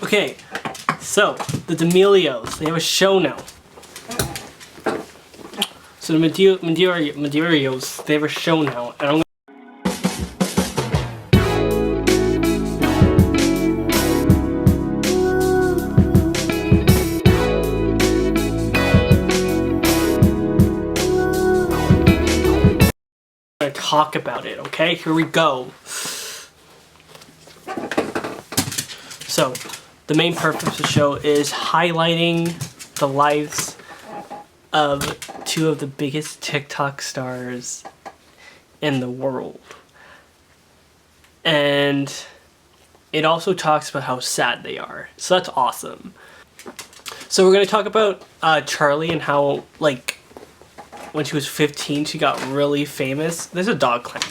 Okay, so the D'Amelios, they have a show now. So the Medeiros, they have a show now, and I'm gonna talk about it. Okay, here we go. So, the main purpose of the show is highlighting the lives of two of the biggest TikTok stars in the world. And it also talks about how sad they are. So that's awesome. So we're going to talk about Charlie and how, like, when she was 15, she got really famous. There's a dog clan.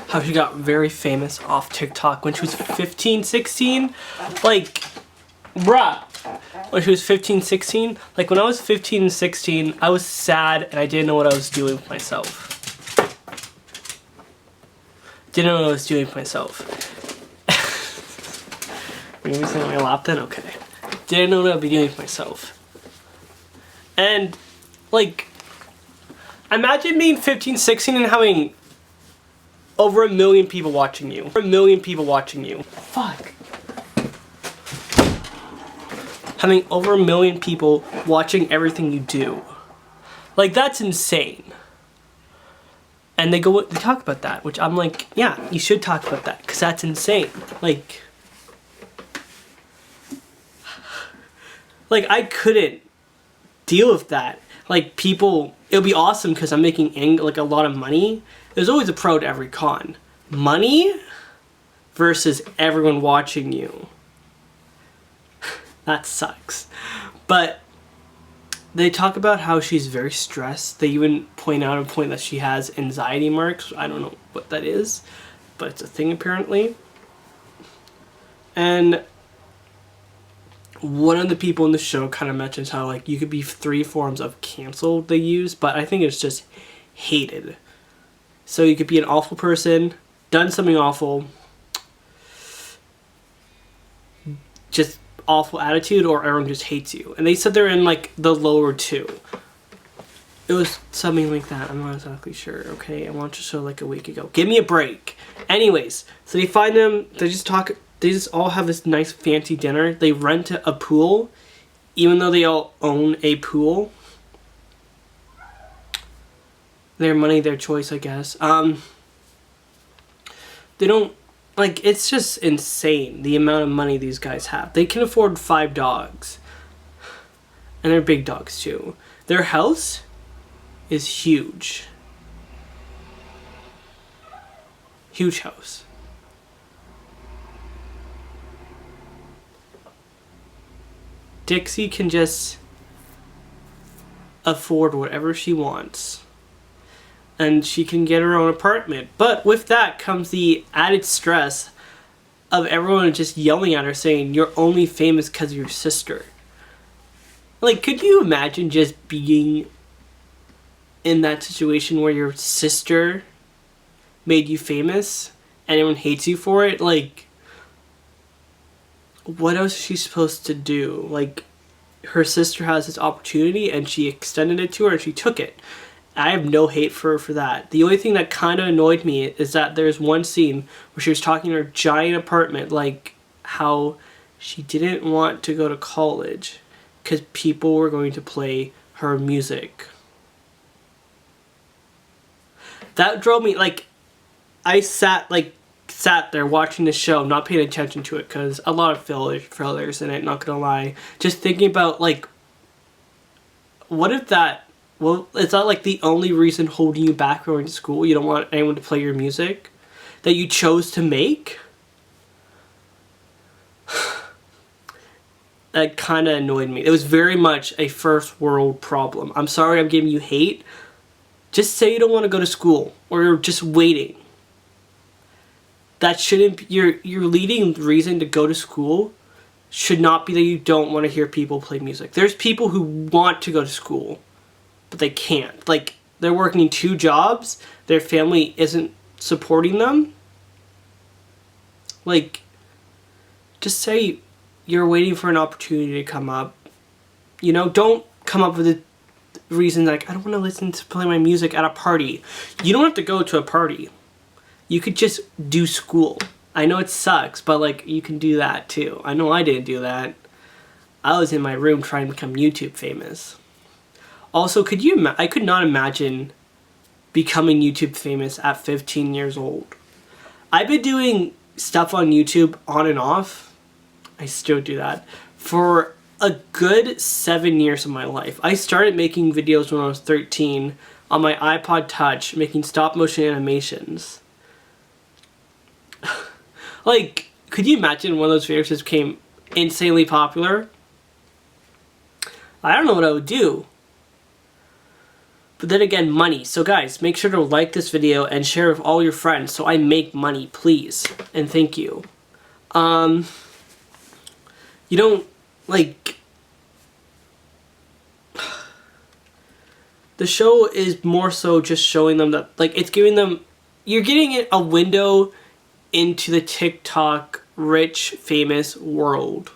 How she got very famous off TikTok when she was 15, 16. Like, bruh. When she was 15, 16. Like, when I was 15 and 16, I was sad and I didn't know what I was doing with myself. Didn't know what I was doing with myself. Are you sitting on my lap then? Okay. Didn't know what I'd be doing with myself. And, like, imagine being 15, 16 and having over 1 million people watching you. Over 1 million people watching you. Fuck. Having over 1 million people watching everything you do. Like, that's insane. And they talk about that, which I'm like, yeah, you should talk about that, because that's insane. Like, I couldn't deal with that. Like, people, it would be awesome because I'm making like a lot of money. There's always a pro to every con. Money versus everyone watching you. That sucks. But they talk about how she's very stressed. They even point out a point that she has anxiety marks. I don't know what that is, but it's a thing apparently. And one of the people in the show kind of mentions how, like, you could be 3 forms of canceled they use, but I think it's just hated. So you could be an awful person, done something awful, just awful attitude, or everyone just hates you. And they said they're in, like, the lower 2. It was something like that. I'm not exactly sure. Okay, I watched the show like a week ago. Give me a break. Anyways, so they find them, they just all have this nice fancy dinner. They rent a pool, even though they all own a pool. Their money, their choice, I guess. They don't, like, it's just insane the amount of money these guys have. They can afford 5 dogs. And they're big dogs too. Their house is huge. Huge house. Dixie can just afford whatever she wants. And she can get her own apartment. But with that comes the added stress of everyone just yelling at her saying, you're only famous because of your sister. Like, could you imagine just being in that situation where your sister made you famous and everyone hates you for it? Like, what else is she supposed to do? Like, her sister has this opportunity and she extended it to her and she took it. I have no hate for her for that. The only thing that kind of annoyed me is that there's one scene where she was talking in her giant apartment, like how she didn't want to go to college because people were going to play her music. That drove me, like, I sat there watching the show, not paying attention to it because a lot of fillers in it, not gonna lie. Just thinking about, like, what if that, well, is that like the only reason holding you back going to school? You don't want anyone to play your music that you chose to make? That kind of annoyed me. It was very much a first world problem. I'm sorry I'm giving you hate. Just say you don't want to go to school or you're just waiting. That shouldn't be, your leading reason to go to school should not be that you don't want to hear people play music. There's people who want to go to school, but they can't. Like, they're working 2 jobs, their family isn't supporting them. Like, just say you're waiting for an opportunity to come up. You know, don't come up with a reason like, I don't want to listen to play my music at a party. You don't have to go to a party. You could just do school. I know it sucks, but like, you can do that too. I know I didn't do that. I was in my room trying to become YouTube famous. Also, I could not imagine becoming YouTube famous at 15 years old. I've been doing stuff on YouTube on and off. I still do that for a good 7 years of my life. I started making videos when I was 13 on my iPod Touch, making stop motion animations. Like, could you imagine one of those videos just became insanely popular? I don't know what I would do. But then again, money. So guys, make sure to like this video and share with all your friends so I make money, please. And thank you. You don't, like... The show is more so just showing them that, like, it's giving them... You're getting a window into the TikTok rich, famous world.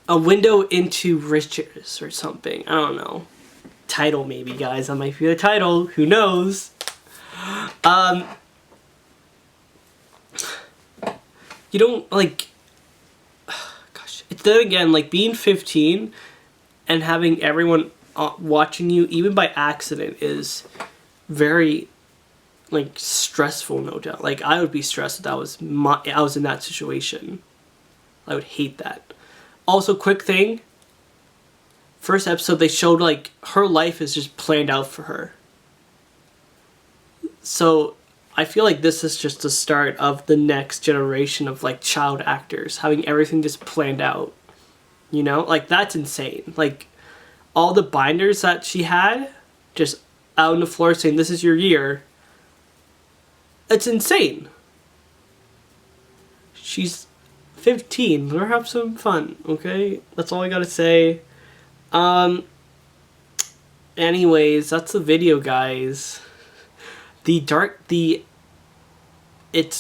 A window into riches or something. I don't know. Title maybe, guys. That might be the title. Who knows? You don't, like... Gosh. Then again, like, being 15 and having everyone watching you, even by accident, is very, like, stressful, no doubt. Like, I would be stressed if I was in that situation. I would hate that. Also, quick thing, first episode they showed like her life is just planned out for her. So I feel like this is just the start of the next generation of like child actors having everything just planned out. You know, like that's insane. Like all the binders that she had just out on the floor saying this is your year. It's insane. She's 15. Let her have some fun, okay? That's all I gotta say. Anyways, that's the video, guys. It's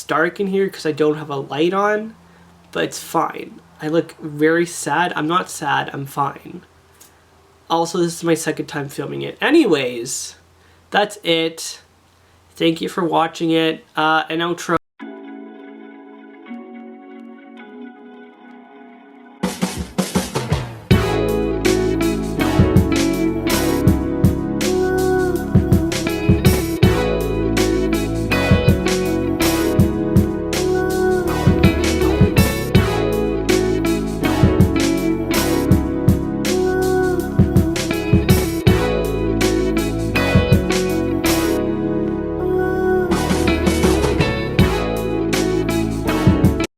dark in here because I don't have a light on, but it's fine. I look very sad. I'm not sad, I'm fine. Also, this is my second time filming it. Anyways, that's it. Thank you for watching it. An outro.